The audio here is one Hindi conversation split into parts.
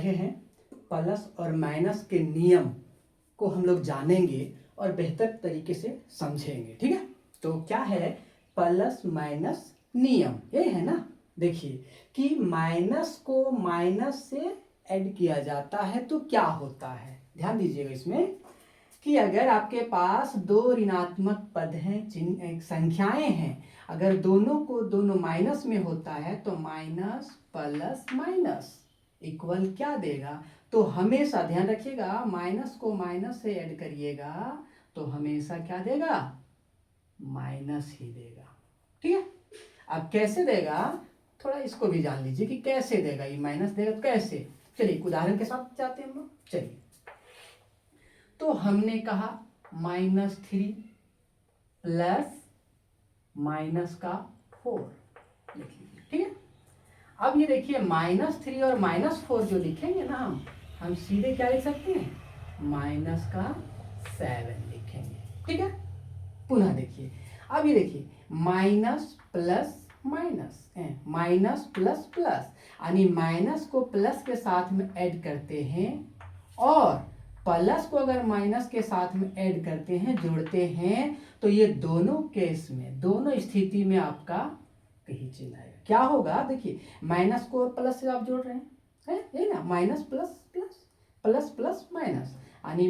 रहे हैं प्लस और माइनस के नियम को हम लोग जानेंगे और बेहतर तरीके से समझेंगे। ठीक है, तो क्या है प्लस माइनस नियम, ये है ना। देखिए कि माइनस को माइनस से ऐड किया जाता है तो क्या होता है, ध्यान दीजिएगा इसमें कि अगर आपके पास दो ऋणात्मक पद हैं, चिन्ह संख्याएं हैं, अगर दोनों को दोनों माइनस में होता है तो माइनस प्लस माइनस इक्वल क्या देगा, तो हमेशा ध्यान रखिएगा माइनस को माइनस से ऐड करिएगा तो हमेशा क्या देगा, माइनस ही देगा। ठीक है, अब कैसे देगा थोड़ा इसको भी जान लीजिए कि कैसे देगा, ये माइनस देगा तो कैसे। चलिए उदाहरण के साथ जाते हैं हम लोग। चलिए तो हमने कहा -3 प्लस माइनस का 4 लिख लीजिए। ठीक है, अब ये देखिए -3 और -4 जो लिखेंगे ना हम सीधे क्या लिख सकते हैं, माइनस का 7 लिखेंगे। ठीक है, पुनः देखिए अब ये देखिए minus plus minus, minus plus plus, यानी माइनस को प्लस के साथ में ऐड करते हैं और प्लस को अगर माइनस के साथ में ऐड करते हैं, जोड़ते हैं, तो ये दोनों केस में, दोनों स्थिति में आपका कहीं चिन्ह आएगा। क्या होगा, देखिए माइनस को और प्लस से आप जोड़ रहे हैं, है ना, minus plus plus, plus plus minus, यानी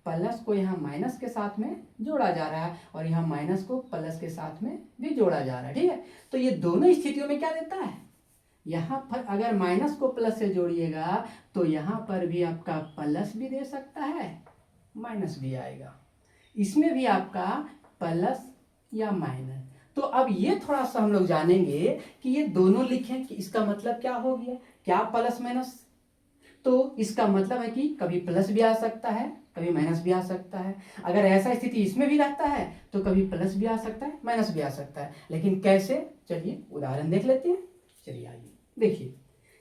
प्लस को यहाँ माइनस के साथ में जोड़ा जा रहा है और यहाँ माइनस को प्लस के साथ में भी जोड़ा जा रहा है। ठीक है, तो ये दोनों स्थितियों में क्या देता है, यहाँ पर अगर माइनस को प्लस से जोड़िएगा तो यहाँ पर भी आपका प्लस भी दे सकता है, माइनस भी आएगा, इसमें भी आपका प्लस या माइनस। तो अब ये थोड़ा सा हम लोग जानेंगे कि ये दोनों लिखें कि इसका मतलब क्या हो गया, क्या प्लस माइनस, तो इसका मतलब है कि कभी प्लस भी आ सकता है, कभी माइनस भी आ सकता है। अगर ऐसा स्थिति इसमें भी रहता है तो कभी प्लस भी आ सकता है, माइनस भी आ सकता है, लेकिन कैसे, चलिए उदाहरण देख लेते हैं। चलिए आइए देखिए,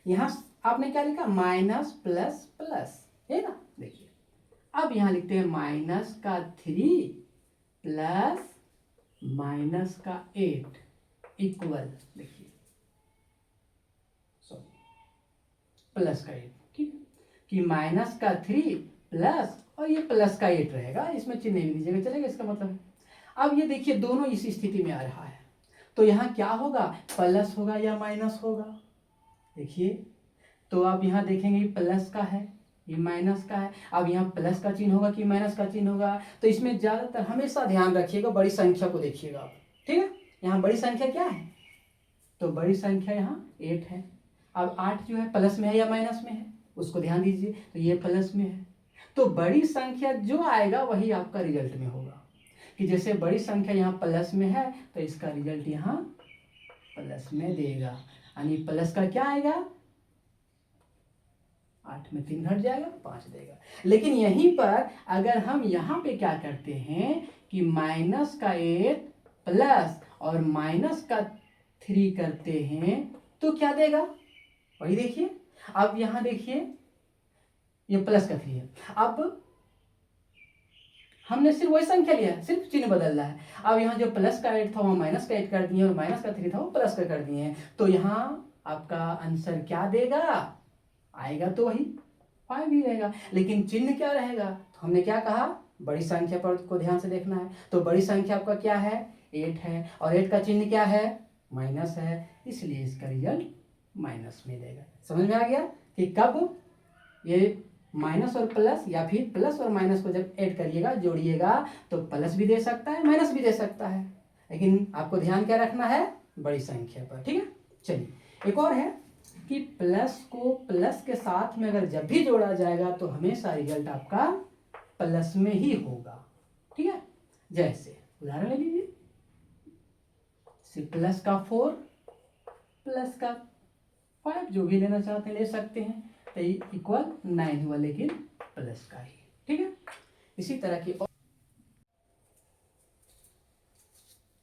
यहाँ आपने क्या लिखा, माइनस प्लस प्लस, है ना। देखिए अब यहाँ लिखते हैं माइनस का 3 प्लस माइनस का 8 इक्वल, देखिए सॉरी प्लस का 8, ठीक, कि माइनस का 3 प्लस और ये प्लस का 8 रहेगा, इसमें चिन्ह नहीं दीजिएगा, चलेगा, इसका मतलब। अब ये देखिए दोनों इस स्थिति में आ रहा है तो यहाँ क्या होगा, प्लस होगा या माइनस होगा। देखिए तो आप यहाँ देखेंगे प्लस का है, ये माइनस का है, अब यहाँ प्लस का चिन्ह होगा कि माइनस का चिन्ह होगा। तो इसमें ज़्यादातर हमेशा ध्यान रखिएगा, बड़ी संख्या को देखिएगा आप। ठीक है, यहाँ बड़ी संख्या क्या है, तो बड़ी संख्या यहाँ 8 है। अब 8 जो है प्लस में है या माइनस में है, उसको ध्यान दीजिए, तो ये प्लस में है, तो बड़ी संख्या जो आएगा वही आपका रिजल्ट में होगा। कि जैसे बड़ी संख्या यहाँ प्लस में है तो इसका रिजल्ट यहाँ प्लस में देगा, यानी प्लस का क्या आएगा, 8 में 3 घट जाएगा, 5 देगा। लेकिन यहीं पर अगर हम यहाँ पे क्या करते हैं कि माइनस का 8 प्लस और माइनस का 3 करते हैं तो क्या देगा, वही देखिए। अब यहाँ देखिए ये प्लस का 3 है, अब हमने सिर्फ वही संख्या लिया है, सिर्फ चिन्ह बदल रहा है। अब यहाँ जो प्लस का 8 था वो माइनस का 8 कर दिए और माइनस का 3 था वो प्लस का कर दिए हैं, तो यहाँ आपका आंसर क्या देगा, आएगा तो वही 5 ही रहेगा, लेकिन चिन्ह क्या रहेगा। तो हमने क्या कहा, बड़ी संख्या पर को ध्यान से देखना है, तो बड़ी संख्या आपका क्या है, 8 है, और 8 का चिन्ह क्या है, माइनस है, इसलिए इसका रिजल्ट माइनस में देगा। समझ में आ गया कि कब ये माइनस और प्लस या फिर प्लस और माइनस को जब ऐड करिएगा, जोड़िएगा, तो प्लस भी दे सकता है, माइनस भी दे सकता है, लेकिन आपको ध्यान क्या रखना है, बड़ी संख्या पर। ठीक है, चलिए एक और है कि प्लस को प्लस के साथ में अगर जब भी जोड़ा जाएगा तो हमेशा रिजल्ट आपका प्लस में ही होगा। ठीक है, जैसे उदाहरण ले लीजिए, प्लस का 4 प्लस का 5, जो भी लेना चाहते हैं ले सकते हैं, तो इक्वल 9 हुआ, लेकिन प्लस का ही। ठीक है, इसी तरह की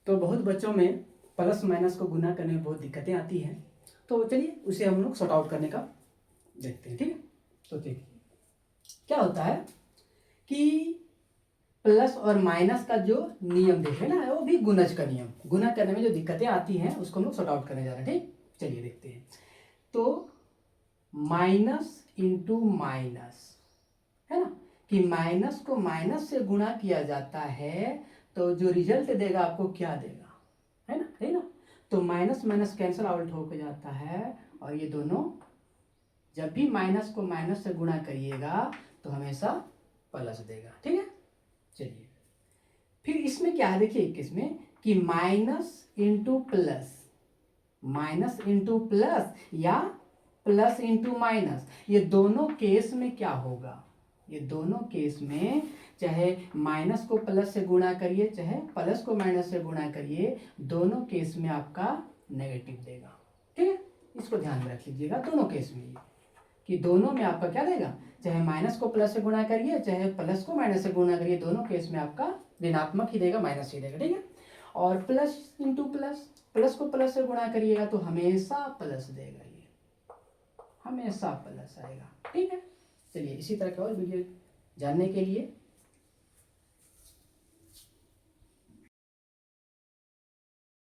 तो बहुत बच्चों में प्लस माइनस को गुना करने में बहुत दिक्कतें आती हैं, तो चलिए उसे हम लोग सॉर्ट आउट करने का देखते हैं। ठीक है, तो देखिए क्या होता है कि प्लस और माइनस का जो नियम देखे ना, वो भी गुणज का नियम, गुना करने में जो दिक्कतें आती हैं उसको हम लोग सॉर्ट आउट करने जा रहे हैं। ठीक, चलिए देखते हैं। तो माइनस इंटू माइनस, है ना, कि माइनस को माइनस से गुणा किया जाता है तो जो रिजल्ट देगा आपको क्या देगा, है ना। तो माइनस माइनस कैंसल आउट होकर जाता है और ये दोनों जब भी माइनस को माइनस से गुणा करिएगा तो हमेशा प्लस देगा, ठीक है। चलिए फिर इसमें क्या है, देखिए इसमें कि minus into plus, minus into plus या प्लस इंटू माइनस, ये दोनों केस में क्या होगा, ये दोनों केस में चाहे माइनस को प्लस से गुणा करिए चाहे प्लस को माइनस से गुणा करिए, दोनों केस में आपका नेगेटिव देगा, ठीक है। इसको ध्यान में रख लीजिएगा दोनों केस में, कि दोनों में आपका क्या देगा, चाहे माइनस को प्लस से गुणा करिए चाहे प्लस को माइनस से गुणा करिए, दोनों केस में आपका ऋणात्मक ही देगा, माइनस ही देगा, ठीक है। और प्लस इंटू प्लस, प्लस को प्लस से गुणा करिएगा तो हमेशा प्लस देगा, ये हमेशा प्लस आएगा, ठीक है। चलिए इसी तरह के और वीडियो जानने के लिए